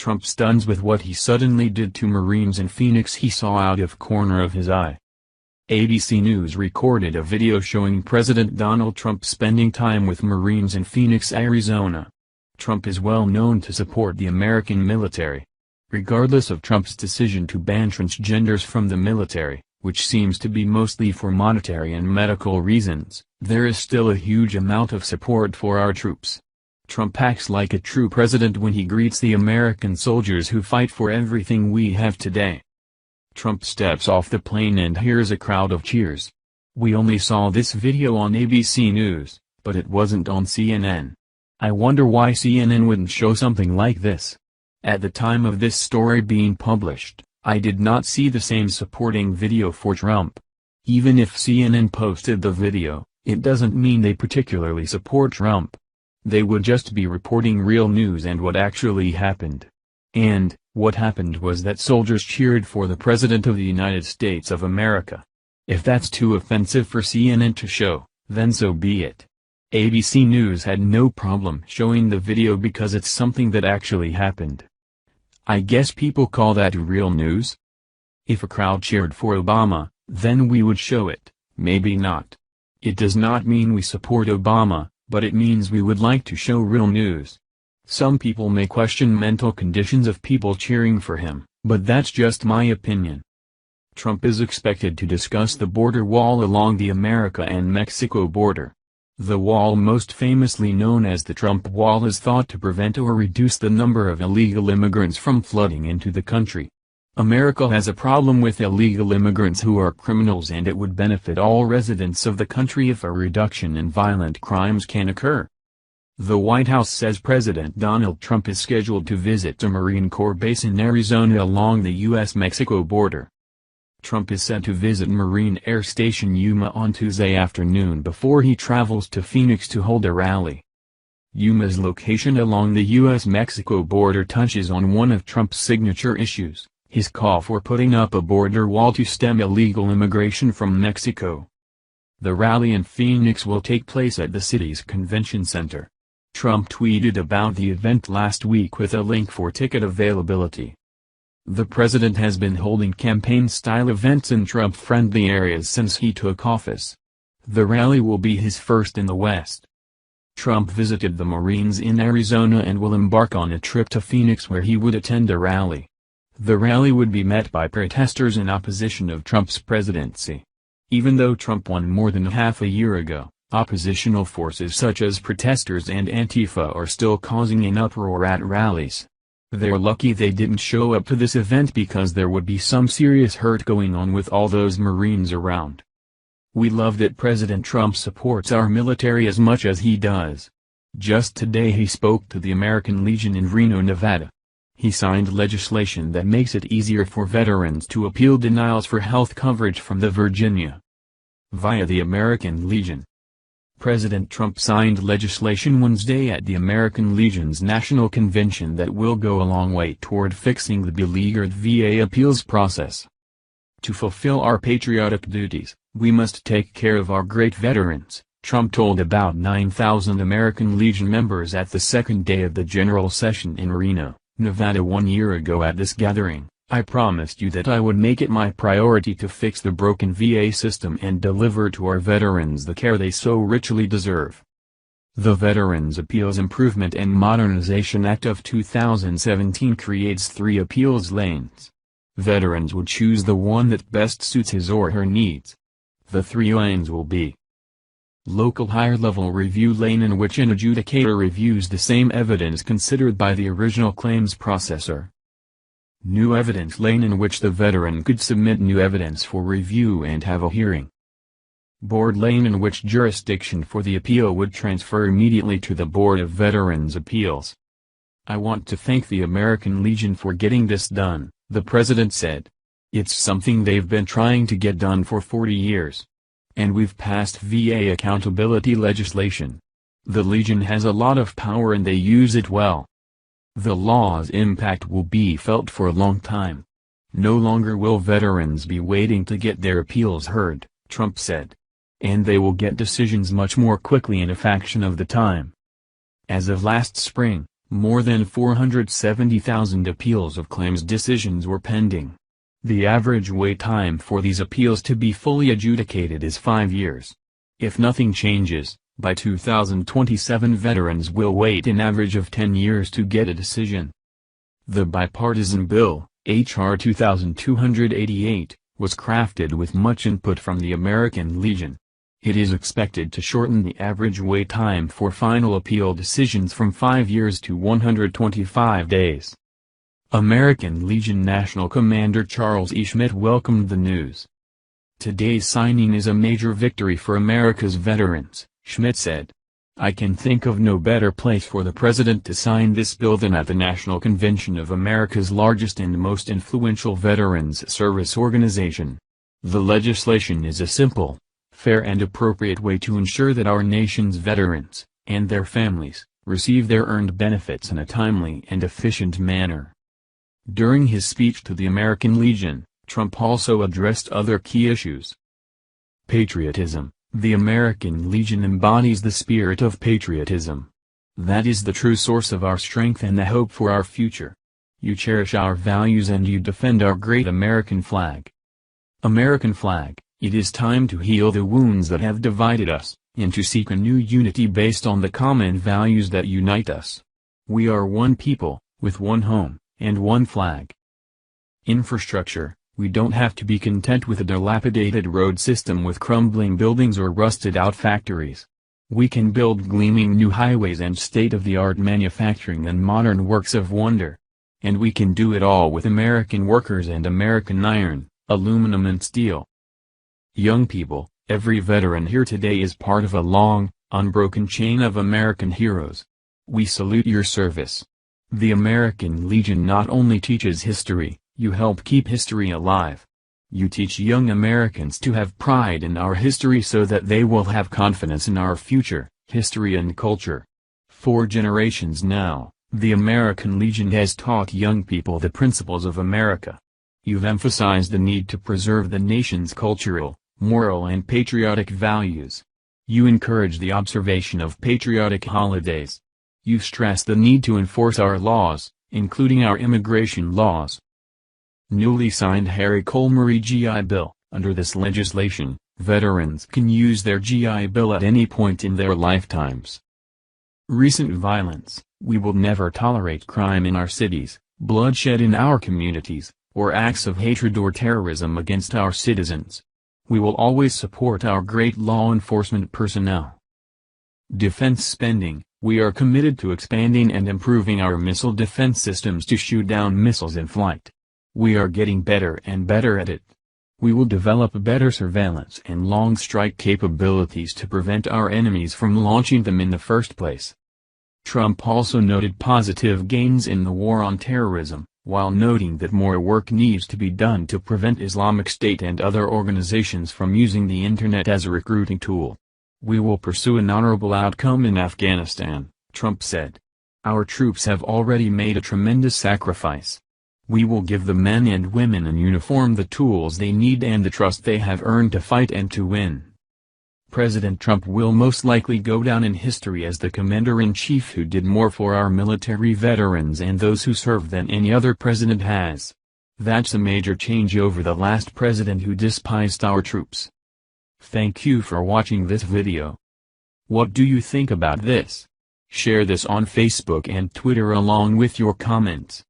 Trump stuns with what he suddenly did to Marines in Phoenix he saw out of corner of his eye. ABC News recorded a video showing President Donald Trump spending time with Marines in Phoenix, Arizona. Trump is well known to support the American military. Regardless of Trump's decision to ban transgenders from the military, which seems to be mostly for monetary and medical reasons, there is still a huge amount of support for our troops. Trump acts like a true president when he greets the American soldiers who fight for everything we have today. Trump steps off the plane and hears a crowd of cheers. We only saw this video on ABC News, but it wasn't on CNN. I wonder why CNN wouldn't show something like this. At the time of this story being published, I did not see the same supporting video for Trump. Even if CNN posted the video, it doesn't mean they particularly support Trump. They would just be reporting real news and what actually happened. And, what happened was that soldiers cheered for the President of the United States of America. If that's too offensive for CNN to show, then so be it. ABC News had no problem showing the video because it's something that actually happened. I guess people call that real news? If a crowd cheered for Obama, then we would show it, maybe not. It does not mean we support Obama, but it means we would like to show real news. Some people may question mental conditions of people cheering for him, but that's just my opinion. Trump is expected to discuss the border wall along the America and Mexico border. The wall, most famously known as the Trump Wall, is thought to prevent or reduce the number of illegal immigrants from flooding into the country. America has a problem with illegal immigrants who are criminals, and it would benefit all residents of the country if a reduction in violent crimes can occur. The White House says President Donald Trump is scheduled to visit a Marine Corps base in Arizona along the U.S.-Mexico border. Trump is set to visit Marine Air Station Yuma on Tuesday afternoon before he travels to Phoenix to hold a rally. Yuma's location along the U.S.-Mexico border touches on one of Trump's signature issues: his call for putting up a border wall to stem illegal immigration from Mexico. The rally in Phoenix will take place at the city's convention center. Trump tweeted about the event last week with a link for ticket availability. The president has been holding campaign-style events in Trump-friendly areas since he took office. The rally will be his first in the West. Trump visited the Marines in Arizona and will embark on a trip to Phoenix where he would attend a rally. The rally would be met by protesters in opposition of Trump's presidency. Even though Trump won more than half a year ago, oppositional forces such as protesters and Antifa are still causing an uproar at rallies. They're lucky they didn't show up to this event because there would be some serious hurt going on with all those Marines around. We love that President Trump supports our military as much as he does. Just today he spoke to the American Legion in Reno, Nevada. He signed legislation that makes it easier for veterans to appeal denials for health coverage from the Virginia via the American Legion. President Trump signed legislation Wednesday at the American Legion's National Convention that will go a long way toward fixing the beleaguered VA appeals process. To fulfill our patriotic duties, we must take care of our great veterans, Trump told about 9,000 American Legion members at the second day of the general session in Reno, Nevada 1 year ago. At this gathering, I promised you that I would make it my priority to fix the broken VA system and deliver to our veterans the care they so richly deserve. The Veterans Appeals Improvement and Modernization Act of 2017 creates 3 appeals lanes. Veterans would choose the one that best suits his or her needs. The 3 lanes will be: local higher-level review lane, in which an adjudicator reviews the same evidence considered by the original claims processor. New evidence lane, in which the veteran could submit new evidence for review and have a hearing. Board lane, in which jurisdiction for the appeal would transfer immediately to the Board of Veterans' Appeals. I want to thank the American Legion for getting this done, the president said. It's something they've been trying to get done for 40 years. And we've passed VA accountability legislation. The Legion has a lot of power and they use it well. The law's impact will be felt for a long time. No longer will veterans be waiting to get their appeals heard, Trump said. And they will get decisions much more quickly in a fraction of the time. As of last spring, More than 470,000 appeals of claims decisions were pending. The average wait time for these appeals to be fully adjudicated is 5 years. If nothing changes, by 2027 veterans will wait an average of 10 years to get a decision. The bipartisan bill, H.R. 2288, was crafted with much input from the American Legion. It is expected to shorten the average wait time for final appeal decisions from 5 years to 125 days. American Legion National Commander Charles E. Schmidt welcomed the news. "Today's signing is a major victory for America's veterans," Schmidt said. "I can think of no better place for the President to sign this bill than at the National Convention of America's largest and most influential veterans service organization. The legislation is a simple, fair and appropriate way to ensure that our nation's veterans, and their families, receive their earned benefits in a timely and efficient manner." During his speech to the American Legion, Trump also addressed other key issues. Patriotism. The American Legion embodies the spirit of patriotism. That is the true source of our strength and the hope for our future. You cherish our values and you defend our great American flag. American flag, it is time to heal the wounds that have divided us, and to seek a new unity based on the common values that unite us. We are one people, with one home, and one flag. Infrastructure. We don't have to be content with a dilapidated road system with crumbling buildings or rusted-out factories. We can build gleaming new highways and state-of-the-art manufacturing and modern works of wonder. And we can do it all with American workers and American iron, aluminum and steel. Young people, every veteran here today is part of a long, unbroken chain of American heroes. We salute your service. The American Legion not only teaches history, you help keep history alive. You teach young Americans to have pride in our history so that they will have confidence in our future, history and culture. For generations now, the American Legion has taught young people the principles of America. You've emphasized the need to preserve the nation's cultural, moral and patriotic values. You encourage the observation of patriotic holidays. You stress the need to enforce our laws, including our immigration laws. Newly signed Harry Cole-Murray GI Bill. Under this legislation, veterans can use their GI Bill at any point in their lifetimes. Recent violence. We will never tolerate crime in our cities, bloodshed in our communities, or acts of hatred or terrorism against our citizens. We will always support our great law enforcement personnel. Defense spending. We are committed to expanding and improving our missile defense systems to shoot down missiles in flight. We are getting better and better at it. We will develop better surveillance and long strike capabilities to prevent our enemies from launching them in the first place. Trump also noted positive gains in the war on terrorism, while noting that more work needs to be done to prevent Islamic State and other organizations from using the Internet as a recruiting tool. We will pursue an honorable outcome in Afghanistan, Trump said. Our troops have already made a tremendous sacrifice. We will give the men and women in uniform the tools they need and the trust they have earned to fight and to win. President Trump will most likely go down in history as the commander-in-chief who did more for our military veterans and those who served than any other president has. That's a major change over the last president who despised our troops. Thank you for watching this video. What do you think about this? Share this on Facebook and Twitter along with your comments.